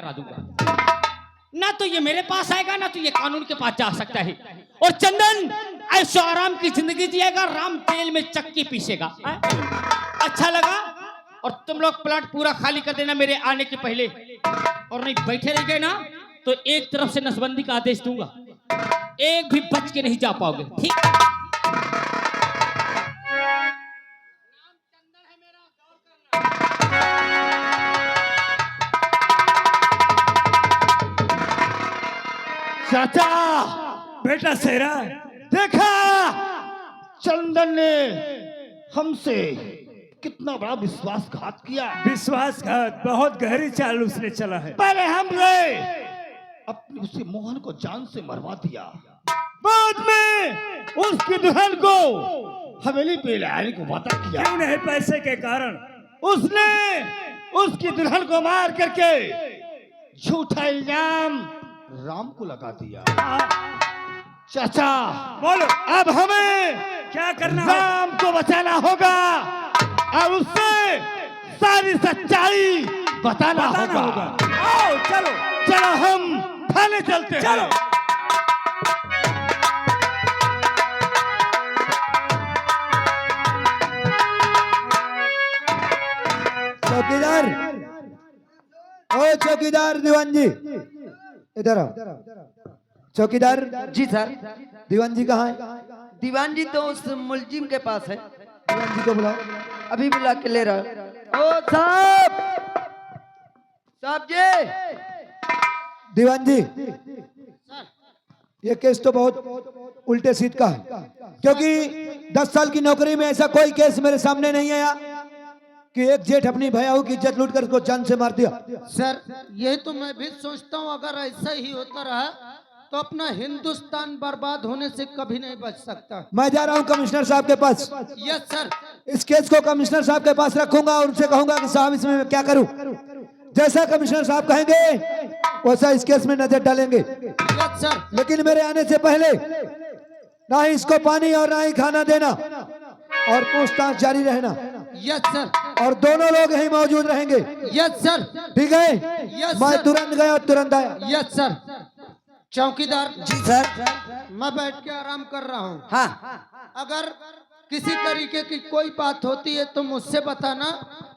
लगा दूंगा। ना तो ये मेरे पास आएगा, ना तो ये कानून के पास जा सकता है। और चंदन ऐशो आराम की जिंदगी जिएगा, राम तेल में चक्की पीसेगा। अच्छा लगा? और तुम लोग प्लाट पूरा खाली कर देना मेरे आने के पहले, और नहीं बैठे रह गए ना तो एक तरफ से नसबंदी का आदेश दूंगा, एक भी बच के नहीं जा पाओगे। ठीक? चाचा, बेटा शेरा, देखा चंदन ने हमसे कितना बड़ा विश्वासघात किया। विश्वासघात बहुत गहरी चाल उसने चला है। पहले हमने अपने उसे मोहन को जान से मरवा दिया, बाद में उसकी दुल्हन को हवेली पे लाने को वादा किया। क्यों नहीं? पैसे के कारण उसने उसकी दुल्हन को मार करके झूठा इल्जाम राम को लगा दिया। चाचा बोलो, अब हमें क्या करना है? राम को बचाना होगा और उससे सारी सच्चाई बताना होगा। आओ चलो, चलो हम थाने चलते हैं। चलो। चौकीदार, ओ चौकीदार दीवान जी, इधर आओ। चौकीदार जी सर। दीवान जी कहाँ है? दीवान जी तो उस मुलजिम के पास है, दीवान जी को बुलाओ। अभी बुला के ले रहा। ओ साहब, साहब जी। दीवान जी, ये केस तो बहुत उल्टे सीध का है, क्योंकि 10 साल की नौकरी में ऐसा कोई केस मेरे सामने नहीं आया कि एक जेठ अपनी भैयाऊ की इज्जत लूटकर उसको जान से मार दिया। सर यही तो मैं भी सोचता हूँ, अगर ऐसा ही होता रहा तो अपना हिंदुस्तान बर्बाद होने से कभी नहीं बच सकता। मैं जा रहा हूँ कमिश्नर साहब के पास। Yes sir. इस केस को कमिश्नर साहब के पास रखूंगा और उनसे कहूंगा कि साहब इसमें मैं क्या करूं। जैसा कमिश्नर साहब कहेंगे वैसा इस केस में नजर डालेंगे। Yes sir. लेकिन मेरे आने से पहले ना ही इसको पानी और ना ही खाना देना और पूछताछ जारी रहना। Yes sir. और दोनों लोग यहीं मौजूद रहेंगे। Yes sir. ठीक है? यस मैं सर। तुरंत गया और तुरंत आया। Yes sir. चौकीदार जी सर। मैं बैठ के आराम कर रहा हूँ। हाँ, अगर किसी तरीके की कोई बात होती है तो मुझसे बताना,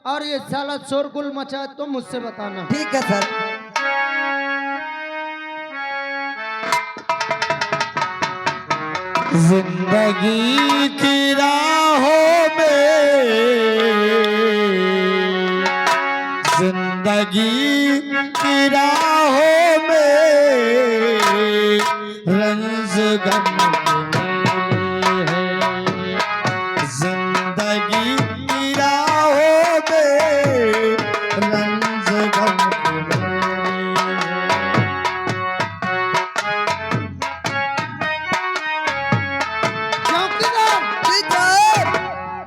और ये साला शोरगुल मचा तो मुझसे बताना। ठीक है सर। जिंदगी की राहों में, जिंदगी की राहों में रंज गम है। जिंदगी की राहों में रंज गम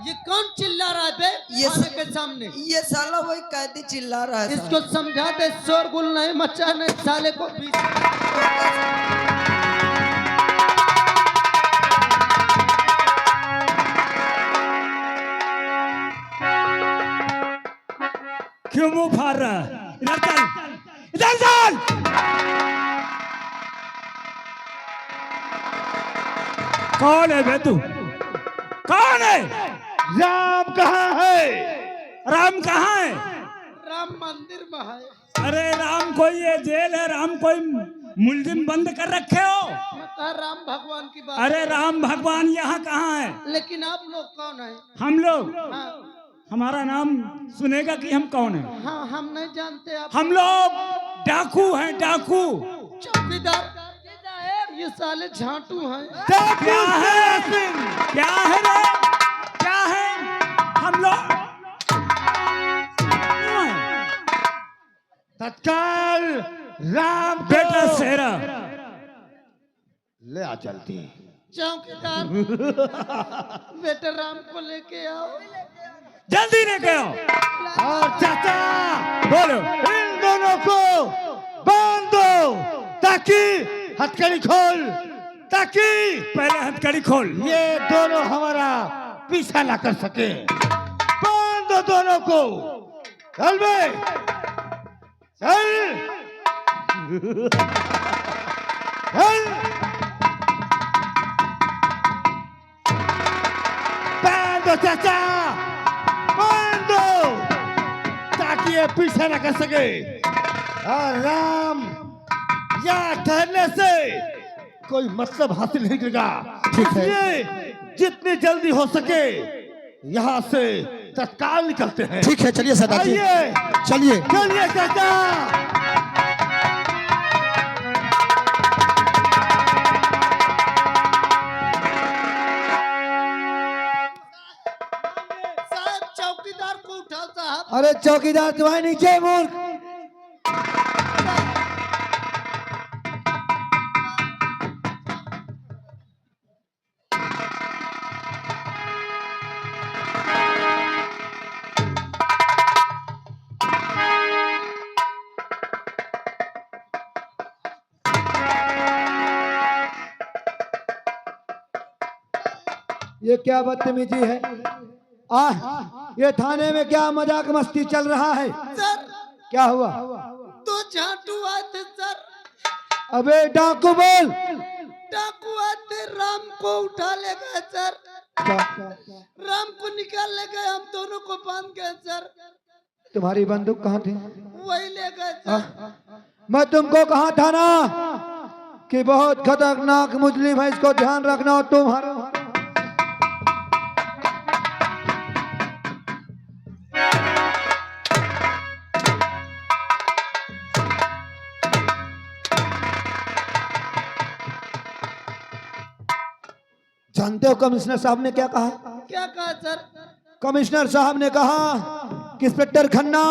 ये कौन चिल्ला रहा है बे? ये थाने के सामने ये साला वही कैदी चिल्ला रहा है। इसको समझा दे, शोरगुल नहीं मचाने साले को। क्यों मुंह फाड़ रहा है? इधर चल, इधर चल। कौन है बे तू? कौन है? राम कहाँ है? राम कहाँ है? राम मंदिर में है। अरे राम कोई ये जेल है? राम कोई मुलजिम बंद कर रखे हो? मैं कहा राम भगवान की बात। अरे राम भगवान यहाँ कहाँ है? लेकिन आप लोग कौन है? हम लोग, हाँ, हमारा नाम सुनेगा कि हम कौन है? हाँ हम नहीं जानते। आप हम लोग डाकू हैं, डाकू। चौकीदार, ये साले झांटू हैं। क्या है? क्या है रे? क्या है? हम लोग तत्काल राम को बेटा शेरा ले आ चलती। चौकीदार बेटे राम को लेके आओ। जल्दी लेके आओ। और चाचा बोलो। इन दोनों को बांध दो ताकि हथकड़ी खोल, ताकि पहले हथकड़ी खोल। ये दोनों हमारा पीछा ना कर सके। बांध दो दोनों को। चल बे, चल। बांधो चाचा, बांधो, ताकि ये पीछे न कर सके। और राम यहाँ ठहरने से कोई मतलब हासिल नहीं करेगा। ठीक है। इसलिए जितनी जल्दी हो सके यहाँ से तत्काल निकलते हैं। ठीक है, चलिए सरदार जी, आइए, चलिए। चलिए चाचा। साहब चौकीदार को उठाओ साहब। अरे चौकीदार तुम्हारे नीचे मूर्ख। ये क्या बदतमीजी है? ये थाने में क्या मजाक मस्ती चल रहा है? सर क्या हुआ? तो झाटू आए थे सर, अबे डाकू बोल। डाकू आए थे, राम को उठा ले गए सर, राम को निकाल ले गए, हम दोनों को बांध गए सर। तुम्हारी बंदूक कहाँ थी? वही ले गए सर। मैं तुमको कहा था ना कि बहुत खतरनाक मुजरिम है, इसको ध्यान रखना। और तुम्हारा जानते हो कमिश्नर साहब ने क्या कहा? क्या कहा सर? कमिश्नर साहब ने कहा कि इंस्पेक्टर खन्ना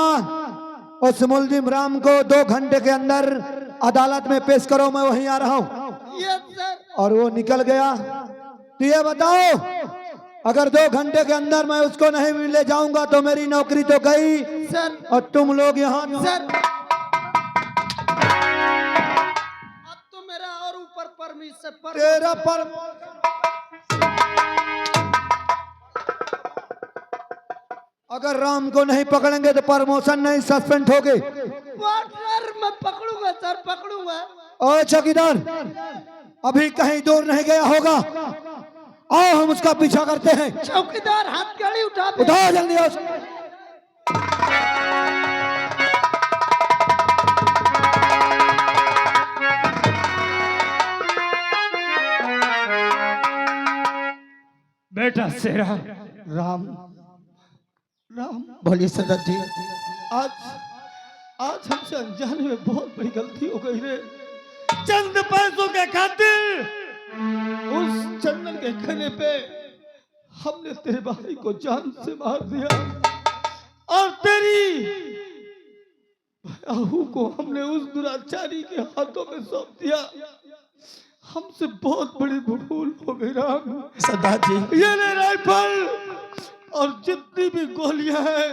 और मुलजिम राम को 2 घंटे के अंदर अदालत में पेश करो, मैं वहीं आ रहा हूँ। Yes sir. और वो निकल गया। तो ये बताओ, अगर 2 घंटे के अंदर मैं उसको नहीं ले जाऊंगा तो मेरी नौकरी तो गई सर। और तुम लोग यहाँ सर अब तो मेरा और ऊपर परमिशन पर तेरा पर अगर राम को नहीं पकड़ेंगे तो प्रमोशन नहीं, सस्पेंड होगे। वाटर मैं पकड़ूंगा सर, पकड़ूंगा। और चौकीदार अभी कहीं दूर नहीं गया होगा, आओ हम उसका पीछा करते हैं। चौकीदार हाथ गाड़ी उठा उठाओ जल्दी आओ। बेटा शेरा, राम राम, बोलिए सरदार जी। आज आज हमसे अनजाने में बहुत बड़ी गलती हो गई रे। चंद पैसों के खातिर उस चंदन के कहने पे हमने तेरे भाई को जान से मार दिया और तेरी बहू को हमने उस दुराचारी के हाथों में सौंप दिया। हमसे बहुत बड़ी भूल हो गई राम। सरदार जी, ये ले राइफल और जितनी भी गोलियां हैं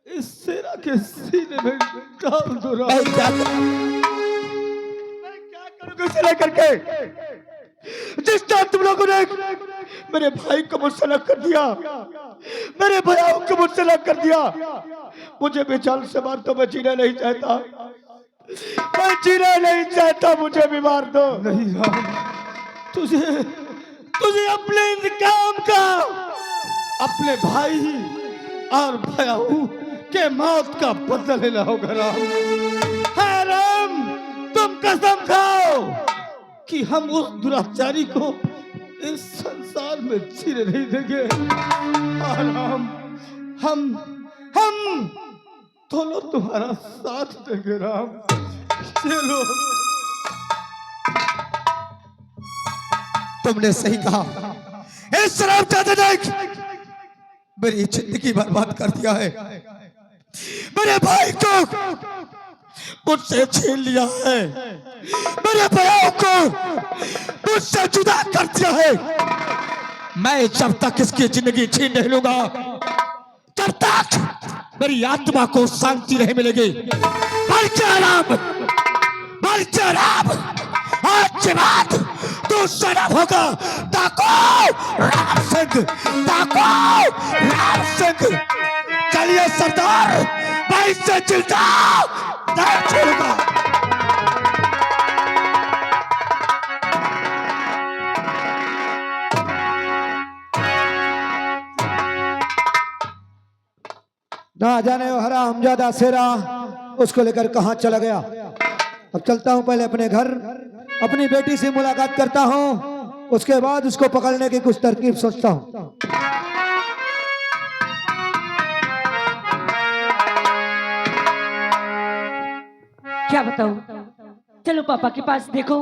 इस शेरा के सीने में डाल दो राम। मैं क्या करूंगा इसे लेकर के? जिस तरह तुम लोगों ने मेरे भाई को मुझसे अलग कर दिया, मेरे भैयाओं को मुझसे अलग कर दिया, मुझे भी जान से मार दो, मैं जीना नहीं चाहता, मैं जीना नहीं चाहता, मुझे भी मार दो। नहीं राम, तुझे तुझे अपने इंतकाम का, अपने भाई और भयाऊ के मौत का बदला लेना होगा राम। है राम, तुम कसम खाओ कि हम उस दुराचारी को इस संसार में जीने नहीं देंगे। हाँ राम, हम दोनों तुम्हारा साथ देंगे राम। चलो। तुमने सही कहा। इस शराब चाचा देख मेरी जिंदगी बर्बाद कर दिया है, मेरे भाई को मुझसे छीन लिया है, मेरे भाइयों को मुझसे जुदा कर दिया है। मैं जब तक इसकी जिंदगी छीन नहीं लूंगा तब तक मेरी आत्मा को शांति नहीं मिलेगी। आज के बाद तू शराब होगा ताको राम सिंह, ताको राम सिंह। चलिए सरदार, मैं इससे चिंता नहीं छोड़ूंगा। ना जाने वो हरामजादा शेरा उसको लेकर कहाँ चला गया। अब चलता हूँ पहले अपने घर, अपनी बेटी से मुलाकात करता हूँ, उसके बाद उसको पकड़ने की कुछ तरकीब सोचता हूँ। क्या बताऊं? चलो पापा के पास, देखो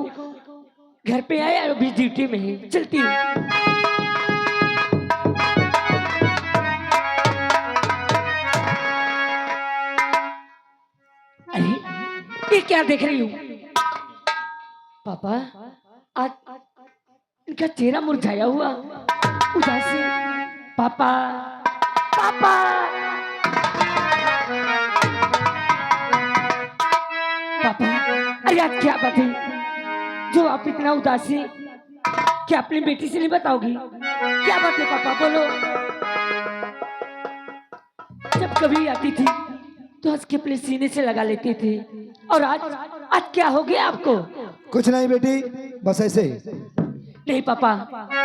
घर पे आए और अभी ड्यूटी में है। चलती हूँ। अरे ये क्या देख रही हूँ? पापा आज इनका चेहरा मुरझाया हुआ, उदास है। पापा पापा पापा, अरे आज क्या बात है जो आप इतना उदास हैं? क्या अपनी बेटी से नहीं बताओगी? क्या बात है पापा, बोलो। जब कभी आती थी तो हंस के अपने सीने से लगा लेते थे, और आज आज क्या हो गया आपको? कुछ नहीं बेटी, बस ऐसे ही। नहीं पापा,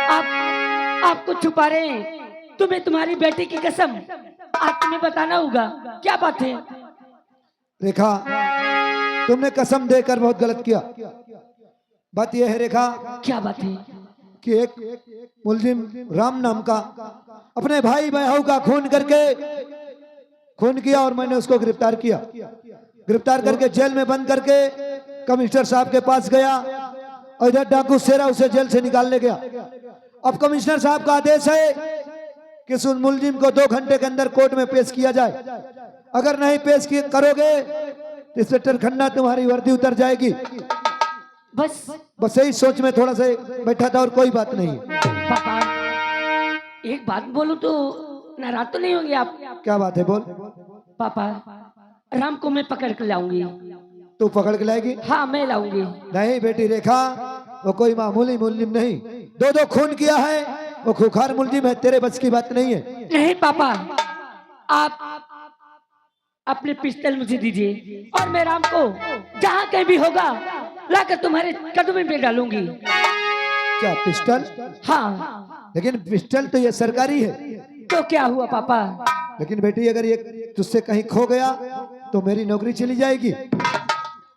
आप आपको छुपा रहे हैं। तुम्हें तुम्हारी बेटी की कसम आज तुम्हें बताना होगा। क्या बात है? रेखा, तुमने कसम देकर बहुत गलत किया। बात यह है रेखा क्या बात है? कि एक मुलजिम राम नाम का अपने भाई बहू का खून किया और मैंने उसको गिरफ्तार किया। गिरफ्तार करके जेल में बंद करके कमिश्नर साहब के पास गया और इधर डाकू शेरा उसे जेल से निकालने गया। अब कमिश्नर साहब का आदेश है कि उस मुलजिम को 2 घंटे के अंदर कोर्ट में पेश किया जाए। अगर नहीं पेश करोगे तो इंस्पेक्टर खन्ना तुम्हारी वर्दी उतर जाएगी। बस यही सोच में थोड़ा सा बैठा था और कोई बात नहीं। पापा एक बात बोलूं तो नाराज तो नहीं होंगे आप? क्या बात है, बोल। पापा राम को मैं पकड़ कर लाऊंगी। तू पकड़ के लाएगी? हाँ मैं लाऊंगी। नहीं बेटी रेखा, वो कोई मामूली मुलजिम नहीं, 2 खून किया है, वो खूंखार मुलजिम है, तेरे बस की बात नहीं है। नहीं पापा, आप अपने पिस्टल मुझे दीजिए और मैं राम को जहाँ कहीं भी होगा लाकर तुम्हारे कदम में डालूंगी। क्या पिस्टल? हाँ। लेकिन पिस्टल तो ये सरकारी है। तो क्या हुआ पापा? लेकिन बेटी अगर ये तुझसे कहीं खो गया तो मेरी नौकरी चली जाएगी।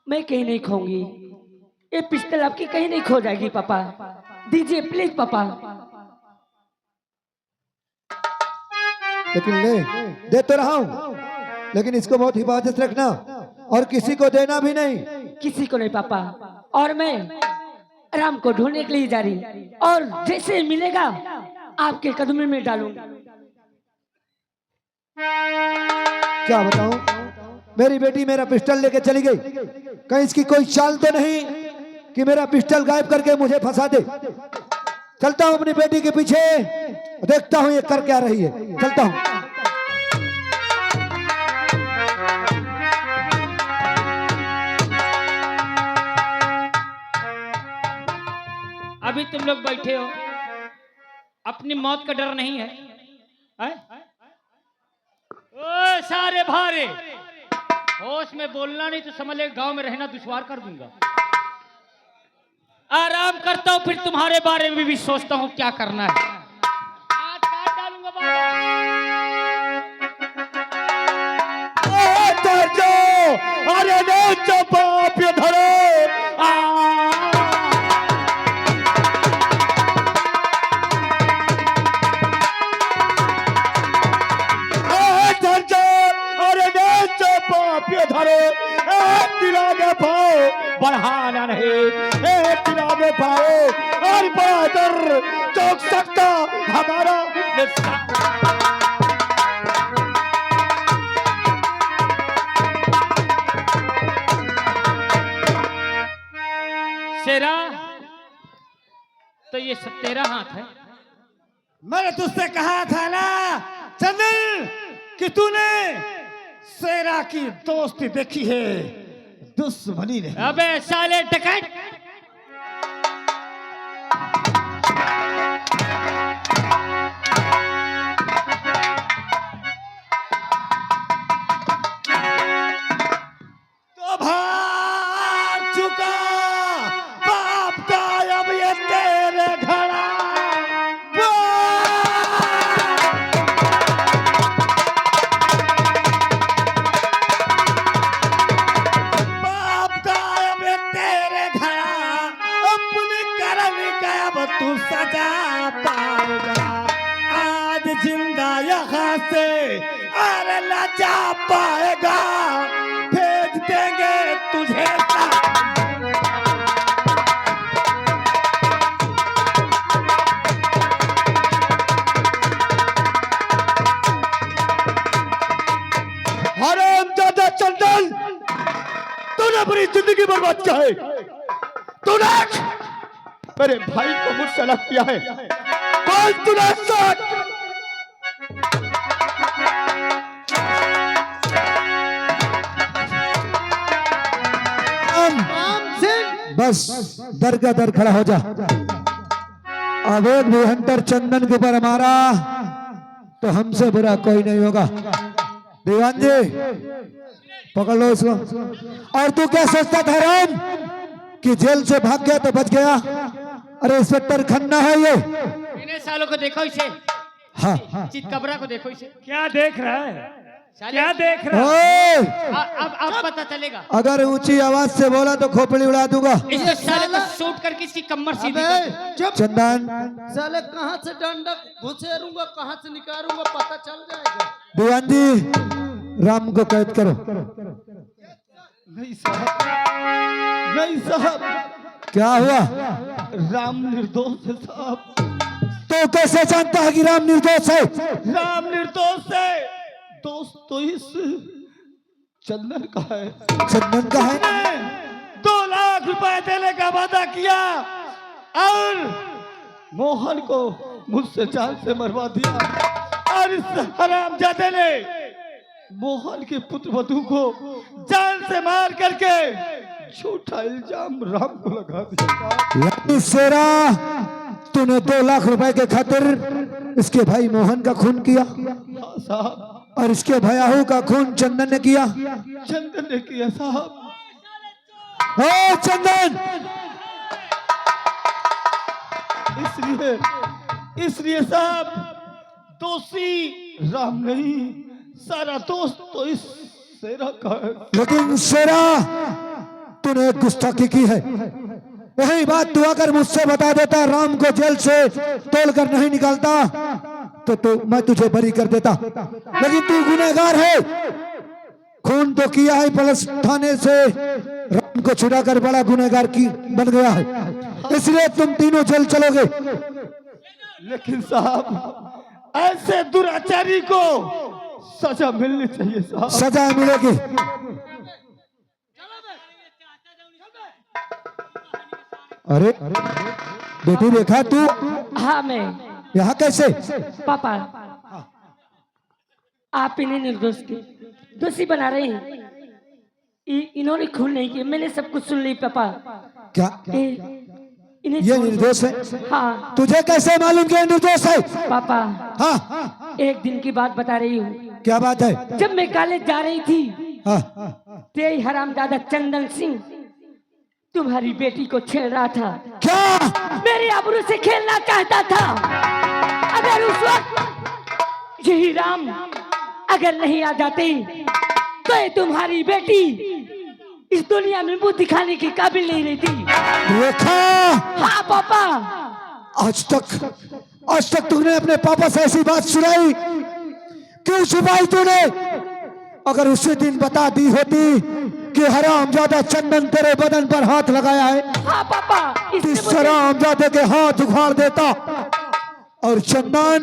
मैं कहीं नहीं खोऊंगी, ये पिस्टल आपकी कहीं नहीं खो जाएगी। पापा दीजिए प्लीज पापा। लेकिन दे तो रहा हूँ, लेकिन इसको बहुत हिफाजत रखना और किसी को देना भी नहीं। किसी को नहीं पापा, और मैं राम को ढूंढने के लिए जा रही, और जैसे मिलेगा आपके कदम में डालूंगा। क्या बताऊं, मेरी बेटी मेरा पिस्टल लेके चली गई। कहीं इसकी कोई चाल तो नहीं कि मेरा पिस्टल गायब करके मुझे फंसा दे। चलता हूं अपनी बेटी के पीछे, देखता हूं ये कर क्या रही है। चलता हूं। अभी तुम लोग बैठे हो, अपनी मौत का डर नहीं है, है? ओ सारे भारे, होश में बोलना नहीं तो समझ ले गांव में रहना दुश्वार कर दूंगा। आराम करता हूं, फिर तुम्हारे बारे में भी सोचता हूं क्या करना है। आज काट डालूंगा बाबा। अरे नहीं चपा पे धरो। बढ़ाना नहीं, तिरागे पाओ और बहादुर चौक सकता हमारा शेरा, तो ये सब तेरा हाथ है। मैंने तुझसे कहा था ना चंदन कि तूने शेरा की दोस्ती देखी है, दुश्मनी नहीं। अबे साले डकैत, तो भाग चुका बाप का अब ये तेरे घड़ा। तू सजा पाएगा। आज जिंदा यहाँ से अरे लजा पाएगा, भेज देंगे तुझे हरामजादा चंदन, तूने अपनी जिंदगी बर्बाद किया है। तूने मेरे भाई को मुझसे अलग किया है। कौन तूने साथ? बस दर का दर खड़ा हो जा। अवैध भूहंटर चंदन के ऊपर हमारा तो हमसे बुरा कोई नहीं होगा। दीवान जी पकड़ लो इसको। और तू क्या सोचता था राम कि जेल से भाग गया तो बच गया? अरे इंस्पेक्टर खन्ना है ये। इन्हें सालों को देखो इसे। हाँ चितकबरा को देखो इसे। क्या देख रहा है? क्या देख रहा है? ओए, अब पता चलेगा। अगर ऊंची आवाज से बोला तो खोपड़ी उड़ा दूंगा। इसे साले को शूट करके इसकी कमर सीधी कर दो। अबे चुप चंदन, साले, कहाँ से डंडा घुसेरूंगा, कहाँ से निकालूंगा, पता चल जाएगा। दीवान जी राम को कैद करो। नहीं साहब, नहीं साहब, क्या हुआ? राम निर्दोष है साहब। तो कैसे जानता है कि राम निर्दोष है? राम निर्दोष है। दोस्त तो इस चंदन का है। चंदन का है? 2 लाख रुपए देने का वादा किया और मोहन को मुझसे जान से मरवा दिया। और इस हरामजादे ने मोहन के पुत्र वधू को जान से मार करके झूठा इल्जाम राम को लगा दिया। शेरा, तूने 2 लाख रुपए के खातिर इसके भाई मोहन का खून किया साहब, और इसके भयाहू का खून चंदन ने किया। चंदन ने किया साहब। ओ चंदन, इसलिए साहब दोषी राम नहीं, सारा दोस्त तो इस शेरा का है। लेकिन शेरा, तूने गुस्ताखी की है। यही बात तू अगर मुझसे बता देता, राम को जेल से तोड़कर नहीं निकालता, तो मैं तुझे बरी कर देता। लेकिन तू गुनहगार है। खून तो किया है, पुलिस थाने से राम को छुड़ाकर बड़ा गुनहगार की बन गया है। इसलिए तुम तीनों जेल चलोगे। लेकिन साहब ऐसे दुराचारी को सजा मिलनी चाहिए साहब। सजा मिलेगी। अरे बेटी, देखा तू हाँ मैं। यहाँ कैसे? पापा, आप इन्हें निर्दोष के दोषी बना रहे हैं। इन्होंने खून नहीं किया, मैंने सब कुछ सुन ली पापा। क्या इन्हें ये निर्दोष है? हाँ तुझे कैसे मालूम कि ये निर्दोष है? पापा, हाँ, एक दिन की बात बता रही हूँ। क्या बात है? जब मैं कॉलेज जा रही थी, हाँ, तेरी हरामजादा चंदन सिंह तुम्हारी बेटी को छेड़ रहा था। क्या? मेरी आबरू से खेलना चाहता था। अगर उस वक्त यही राम अगर नहीं आ जाते तो ये तुम्हारी बेटी इस दुनिया में मुंह दिखाने की काबिल नहीं रहती। देखा? हाँ पापा। आज तक तूने अपने पापा से ऐसी बात सुनाई, क्यों छुपाई तूने? अगर उसी दिन बता दी होती कि हरामजादा चंदन तेरे बदन पर हाथ लगाया है, हाँ पापा। इस हरामजादे के हाथ उखाड़ देता। और चंदन,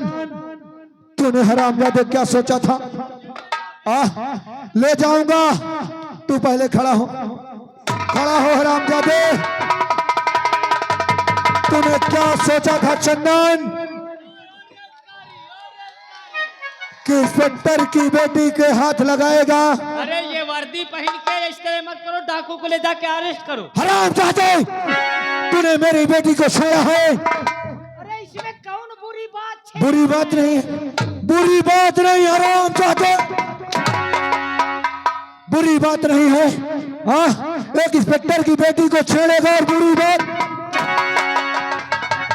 तूने हरामजादे क्या सोचा था? ले जाऊंगा, तू पहले खड़ा हो। खड़ा हो हरामजादे। तूने क्या सोचा था चंदन कि इंस्पेक्टर की बेटी के हाथ लगाएगा? अरे ये वर्दी पहन के इस तरह मत करो, डाकू को ले जाके अरेस्ट करो। हरामजादे, तूने मेरी बेटी को छेड़ा है। अरे इसमें कौन बुरी बात है? बुरी बात नहीं है, बुरी बात नहीं हरामजादे, बुरी बात नहीं है। हाँ, एक इंस्पेक्टर की बेटी को छेड़ेगा और बुरी बात?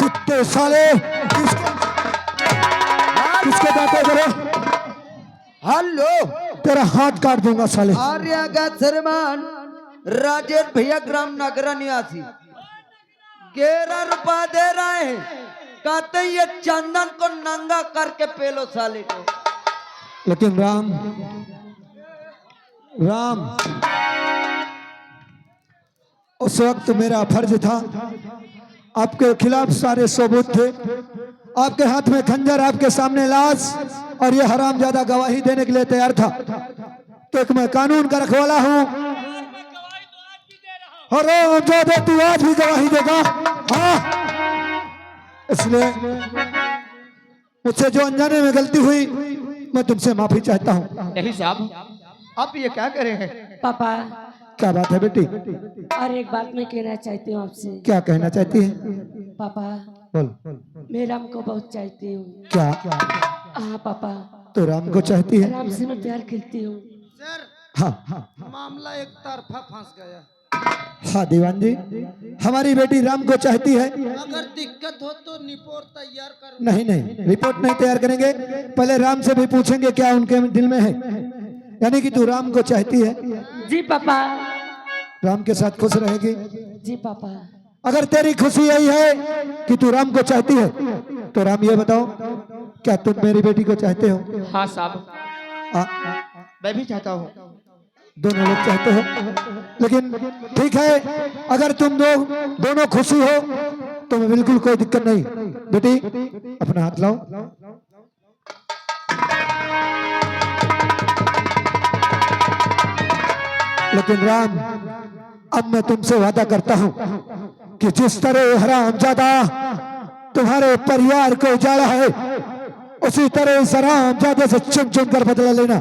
कुत्ते साले, किसको बातें करो? हेलो, तेरा हाथ काट दूंगा साले। आर्या का श्रीमान राजेश भैया ग्राम नगरा निवासी। 11 रुपया दे रहे हैं, कहते हैं ये चंदन को नंगा करके पेलो साले को। लेकिन राम उस वक्त मेरा फर्ज था, आपके खिलाफ सारे सबूत थे, आपके हाथ में खंजर, आपके सामने लाश, और ये हरामजादा गवाही देने के लिए तैयार था। तो एक मैं कानून का रखवाला हूँ, और हरामजादा तू आज भी गवाही देगा। हाँ, इसलिए मुझसे जो अनजाने में गलती हुई मैं तुमसे माफी चाहता हूँ। नहीं साहब, आप ये क्या करे हैं? पापा, क्या बात है बेटी? और एक बात मैं कहना चाहती हूँ आपसे। क्या कहना चाहती है? पापा, बोल। मैं राम को बहुत चाहती हूँ। क्या हाँ पापा, तो राम को चाहती है? राम से मैं प्यार करती हूँ। सर, हाँ मामला एक तरफा फंस गया। हाँ दीवान जी, हमारी बेटी राम को चाहती है। अगर दिक्कत हो तो रिपोर्ट तैयार करो। नहीं, रिपोर्ट नहीं तैयार करेंगे, पहले राम से भी पूछेंगे क्या उनके दिल में है। यानी कि तू राम को चाहती है? जी पापा। राम के साथ खुश रहेगी? जी पापा। अगर तेरी खुशी यही है कि तू राम को चाहती है, तो राम ये बताओ, क्या तुम मेरी बेटी को चाहते हो? हाँ साहब, मैं भी चाहता हूँ। दोनों लोग चाहते हो, लेकिन ठीक है, अगर तुम दोनों खुशी हो तो मैं बिल्कुल कोई दिक्कत नहीं। बेटी अपना हाथ लाओ। लेकिन राम, अब मैं तुमसे वादा करता हूं कि जिस तरह हरामजादा तुम्हारे परिवार को उजाड़ा है, उसी तरह इस हरामजादे से चुन चुन कर बदला लेना।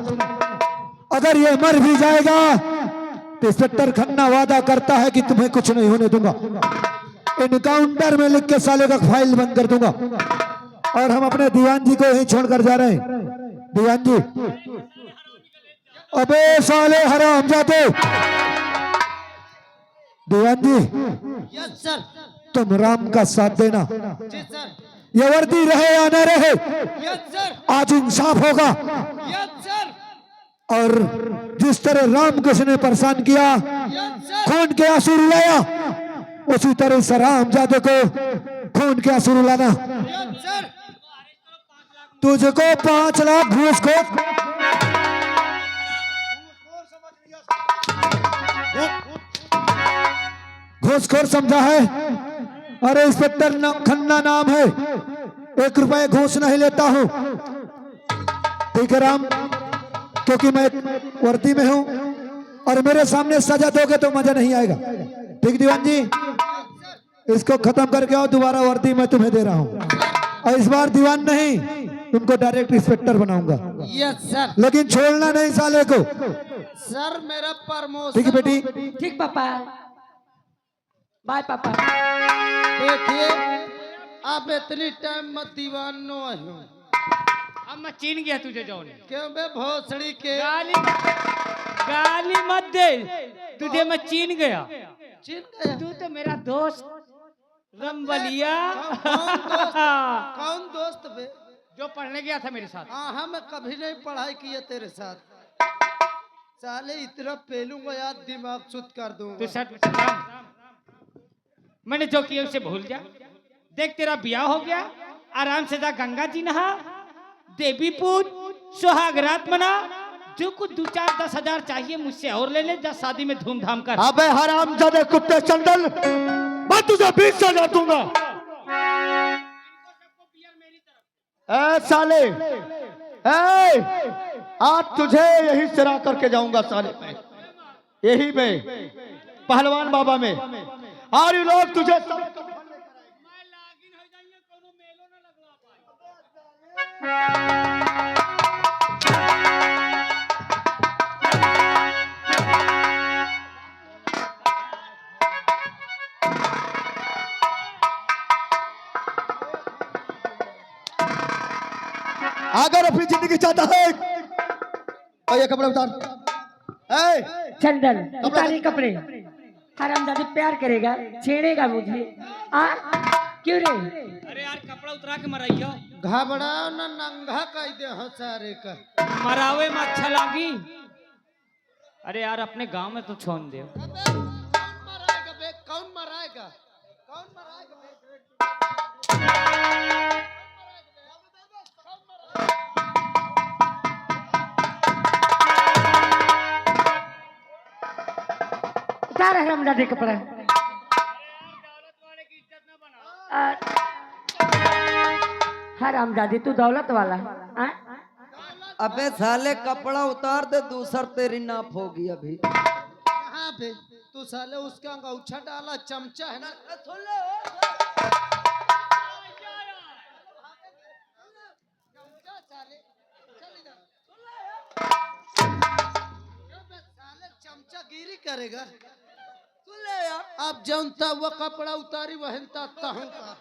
अगर ये मर भी जाएगा तो इंस्पेक्टर खन्ना वादा करता है कि तुम्हें कुछ नहीं होने दूंगा। एनकाउंटर में लिख के साले का फाइल बंद कर दूंगा। और हम अपने दीवान जी को यहीं छोड़कर जा रहे हैं। दीवान जी, अबे साले हरामजादे, दीवान जी यस सर। तुम राम का साथ देना। जी सर। ये वर्दी रहे या न रहे, यस सर। आज इंसाफ होगा। Yes sir. और जिस तरह राम कृष्ण ने परेशान किया, यस सर। खून के आंसू रुलाया, उसी तरह से रामजादे को खून के आंसू रुलाना। Yes sir. तुझको 5 लाख घूसखोर समझा है? अरे इंस्पेक्टर खन्ना नाम है, 1 रुपए घूस नहीं लेता हूं। ठीक है राम, क्योंकि मैं वर्दी में हूं और मेरे सामने सजा दोगे तो मजा नहीं आएगा। ठीक दीवान जी, इसको खत्म करके आओ, दोबारा वर्दी मैं तुम्हें दे रहा हूं। और इस बार दीवान नहीं, तुमको डायरेक्ट इंस्पेक्टर बनाऊंगा। Yes sir. लेकिन छोड़ना नहीं साले को। सर मेरा प्रमोशन। ठीक है बेटी? ठीक पापा। बाय पापा। देखिए, आप इतनी टाइम मत दीवानो आयो। अब मैं चीन गया तुझे जौन। क्यों बे भोसड़ी के? गाली मत दे, तुझे मैं चीन गया। चीन गया? तू तो मेरा दोस्त रंबलिया। कौन दोस्त बे? जो पढ़ने गया था मेरे साथ। हाँ, मैं कभी नहीं पढ़ाई किया तेरे साथ। साले इतना पेलूंगा यार, दिमाग शुद्ध कर दूंगा। तू सर, मैंने जो किया उसे भूल जा। देख तेरा ब्याह हो गया, आराम से जा गंगा जी नहा, देवी पूज, सुहागरात मना, जो कुछ 2-4-10 हजार चाहिए मुझसे और ले ले, जा शादी में धूमधाम कर। अबे हरामजादे कुत्ते चंदन, मैं तुझे 20,000 दूंगा। ए साले, आज तुझे यही सिरा करके जाऊंगा साले में, यही में पहलवान बाबा में। और ये लोग तुझे अगर अपनी जिंदगी चाहता है तो ये कपड़े उतार। चंदन, उतारी कपड़े। हरामजादी प्यार करेगा, छेड़ेगा मुझे। क्यों रे? अरे यार, कपड़ा उतरा के मराइयो। घबराओ ना, नंगा कह दे हो सारे का। मरावे में अच्छा लागी। अरे यार, अपने गांव में तो छोड़ दे। कौन मराएगा बे? कौन मराएगा? कौन मराएगा? उतार हरामजादे कपड़ा। हरामजादी तू दौलत वाला हाँ? अबे साले कपड़ा उतार दे, दूसर तेरी नाप होगी अभी। कहाँ पे तू साले उसका अंगूठा डाला चमचा है ना। सुन ले चमचा साले, चल इधर। साले चमचा गिरी करेगा। सुन ले यार, आप जनता वो कपड़ा उतारी वहनता ताहू का।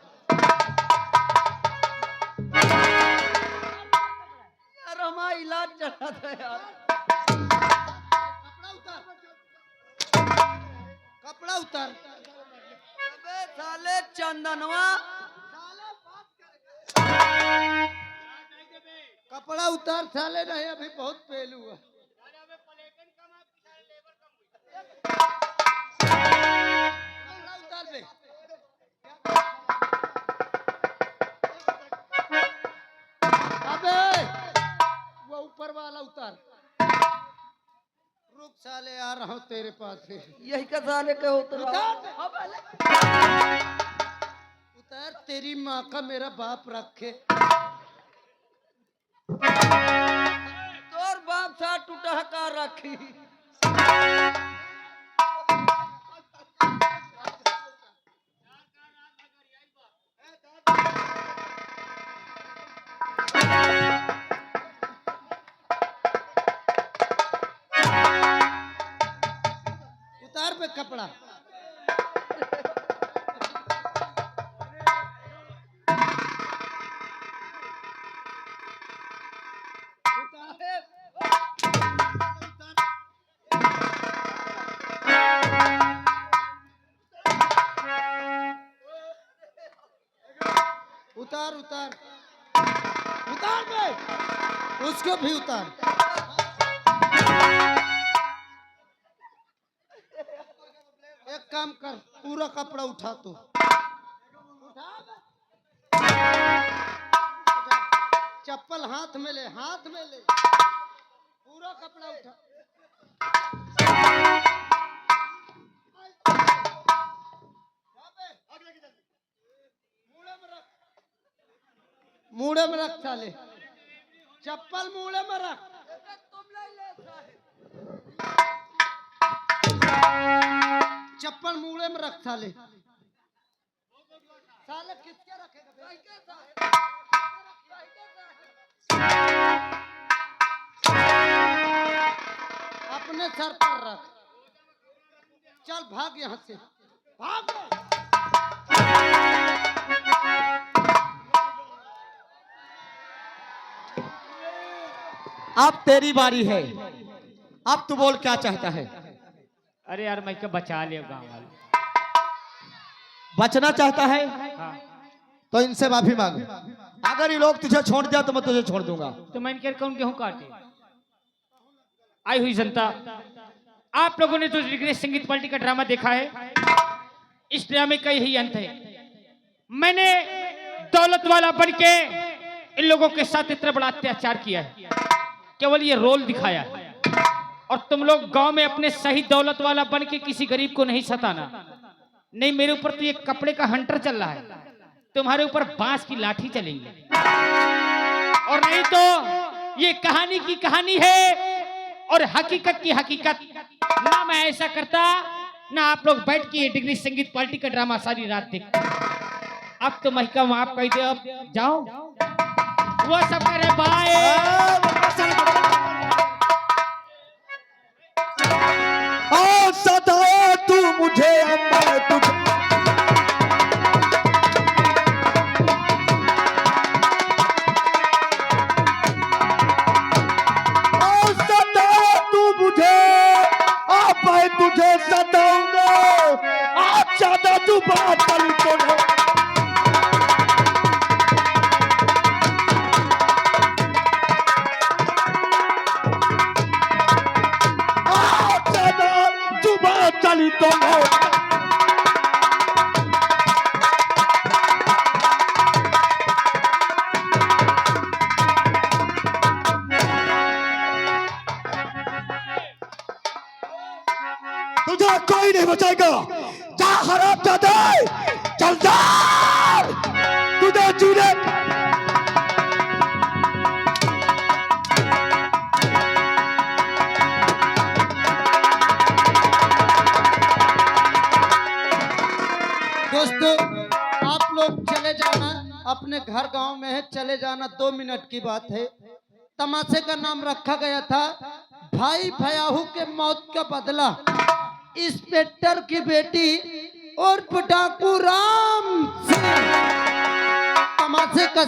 यार हमारा इलाज चला था यार। कपड़ा उतार, कपड़ा उतार। अबे साले चंदनवा, कपड़ा उतार साले, नहीं अभी बहुत पहलू है। कपड़ा उतार बे। अबे वो ऊपर वाला उतार। रुक साले, आ रहा हूँ तेरे पास से। यही का साले के उतर। उतार, तेरी माँ का मेरा बाप रखे। तोर बाप सा टूटा का रखी। उतार पे कपड़ा। उतार उतार उतार बे, उसको भी उतार। एक काम कर, पूरा कपड़ा उठा तो। चप्पल हाथ में ले, हाथ में ले, पूरा कपड़ा उठा। मूड़े में रख साले, चप्पल मूड़े में रख। चप्पल मूड़े में रख साले। साले किसके रखेगा? अपने सर पर रख। चल भाग यहाँ से, भाग। अब तेरी बारी है, अब तू बोल क्या चाहता है। अरे यार मैं क्या बचा लिया गाँव वाले। बचना चाहता है हाँ। तो इनसे माफी मांग। अगर ये लोग तुझे छोड़ दिया तो मैं तुझे छोड़ दूंगा। तो मैं इनके कौन गेहूं काटे। आई हुई जनता, आप लोगों ने जो डिग्री संगीत पार्टी का ड्रामा देखा है, इस ड्रामे का यही अंत है। मैंने दौलत वाला बन के इन लोगों के साथ इतना बड़ा अत्याचार किया है, केवल ये रोल दिखाया है। और तुम लोग गांव में अपने सही दौलत वाला बन के किसी गरीब को नहीं सताना। नहीं, मेरे ऊपर तो ये कपड़े का हंटर चल रहा है, तुम्हारे ऊपर बांस की लाठी चलेंगे। और नहीं तो ये कहानी की कहानी है और हकीकत की हकीकत। ना मैं ऐसा करता, ना आप लोग बैठ के ये डिग्री संगीत पार्टी का ड्रामा सारी रात देखते। अब तो महका माफ कह दे, अब जाओ। वो सब करे बाय। सताया तू मुझे, मैं तुझे। सताया तू मुझे, अब मैं तुझे सताऊंगा। आज ज्यादा जुबान चली तो नहीं। चली तो तुझे कोई नहीं बचाएगा। जा हरामजादे, चल जा, तुझे जीने। दोस्तों आप लोग चले जाना, अपने घर गांव में है, चले जाना, 2 मिनट की बात है। तमाशे का नाम रखा गया था भाई भयाहू के मौत का बदला। इंस्पेक्टर की बेटी और डाकू राम सिंह। तमाशे का